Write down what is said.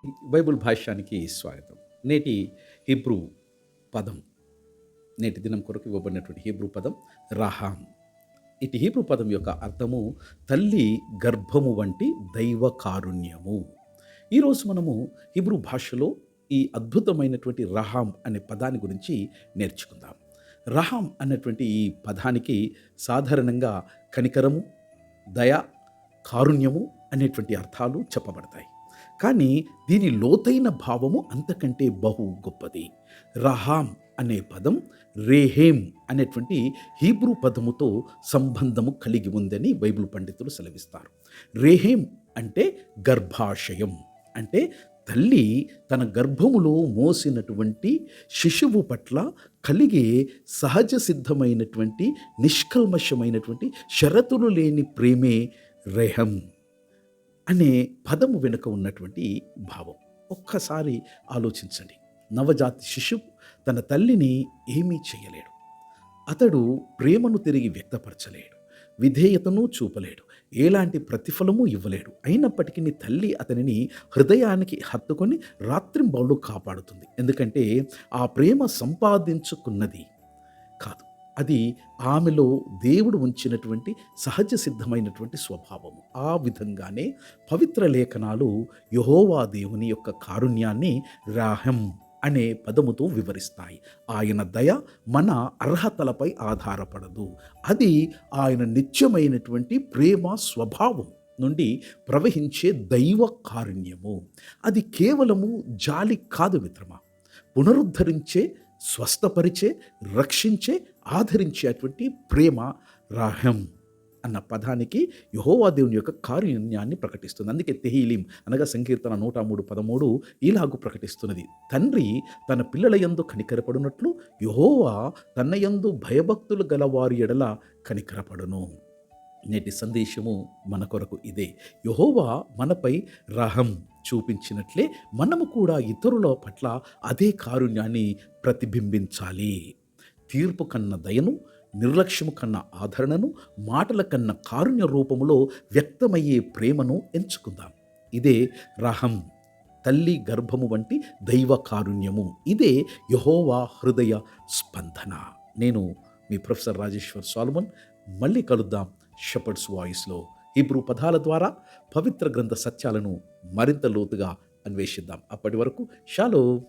Bible భాష్యానికి స్వాగతం. నేటి Hebrew పదం, నేటి దినం కొరకు ఇవ్వబడినటువంటి హీబ్రూ పదం రహాం. ఇటు హీబ్రూ పదం యొక్క అర్థము తల్లి గర్భము వంటి దైవ కారుణ్యము. ఈరోజు మనము హీబ్రూ భాషలో ఈ అద్భుతమైనటువంటి రహాం అనే పదాన్ని గురించి నేర్చుకుందాం. రహాం అన్నటువంటి ఈ పదానికి సాధారణంగా కనికరము, దయ, కారుణ్యము అనేటువంటి అర్థాలు చెప్పబడతాయి. కానీ దీని లోతైన భావము అంతకంటే బహు గొప్పది. రహాం అనే పదం రేహేం అనేటువంటి హీబ్రూ పదముతో సంబంధము కలిగి ఉందని బైబిల్ పండితులు సెలవిస్తారు. రేహేం అంటే గర్భాశయం, అంటే తల్లి తన గర్భములో మోసినటువంటి శిశువు పట్ల కలిగే సహజ సిద్ధమైనటువంటి నిష్కల్మషమైనటువంటి షరతులు లేని ప్రేమే రెహం అనే పదము వెనుక ఉన్నటువంటి భావం. ఒక్కసారి ఆలోచించండి. నవజాతి శిశువు తన తల్లిని ఏమీ చేయలేడు. అతడు ప్రేమను తిరిగి వ్యక్తపరచలేడు, విధేయతను చూపలేడు, ఎలాంటి ప్రతిఫలము ఇవ్వలేడు. అయినప్పటికీ తల్లి అతనిని హృదయానికి హత్తుకొని రాత్రింబవళ్ళు కాపాడుతుంది. ఎందుకంటే ఆ ప్రేమ సంపాదించుకున్నది కాదు, అది ఆమెలో దేవుడు ఉంచినటువంటి సహజ సిద్ధమైనటువంటి స్వభావము. ఆ విధంగానే పవిత్ర లేఖనాలు యెహోవా దేవుని యొక్క కారుణ్యాన్ని రాహం అనే పదముతో వివరిస్తాయి. ఆయన దయ మన అర్హతలపై ఆధారపడదు. అది ఆయన నిత్యమైనటువంటి ప్రేమ స్వభావం నుండి ప్రవహించే దైవ కారుణ్యము. అది కేవలము జాలి కాదు మిత్రమా, పునరుద్ధరించే, స్వస్థపరిచే, రక్షించే, ఆదరించేటువంటి ప్రేమ. రాహం అన్న పదానికి యెహోవా దేవుని యొక్క కారుణ్యాన్ని ప్రకటిస్తుంది. అందుకే తెహీలీం అనగా సంకీర్తన 103:13 ఇలాగు ప్రకటిస్తున్నది: తండ్రి తన పిల్లల యందు కనికరపడునట్లు యెహోవా తన యందు భయభక్తులు గలవారి ఎడల కనికరపడును. నేటి సందేశము మన కొరకు ఇదే. యెహోవా మనపై రహం చూపించినట్లే మనము కూడా ఇతరుల పట్ల అదే కారుణ్యాన్ని ప్రతిబింబించాలి. తీర్పు కన్న దయను, నిర్లక్ష్యము కన్నా ఆదరణను, మాటల కన్నా కారుణ్య రూపములో వ్యక్తమయ్యే ప్రేమను ఎంచుకుందాం. ఇదే రహం, తల్లి గర్భము వంటి దైవ కారుణ్యము. ఇదే యెహోవా హృదయ స్పందన. నేను మీ ప్రొఫెసర్ రాజేశ్వర్ సాల్మన్. మళ్ళీ కలుద్దాం షెపర్డ్స్ వాయిస్లో. హీబ్రూ పదాల ద్వారా పవిత్ర గ్రంథ సత్యాలను మరింత లోతుగా అన్వేషిద్దాం. అప్పటి వరకు షాలోమ్.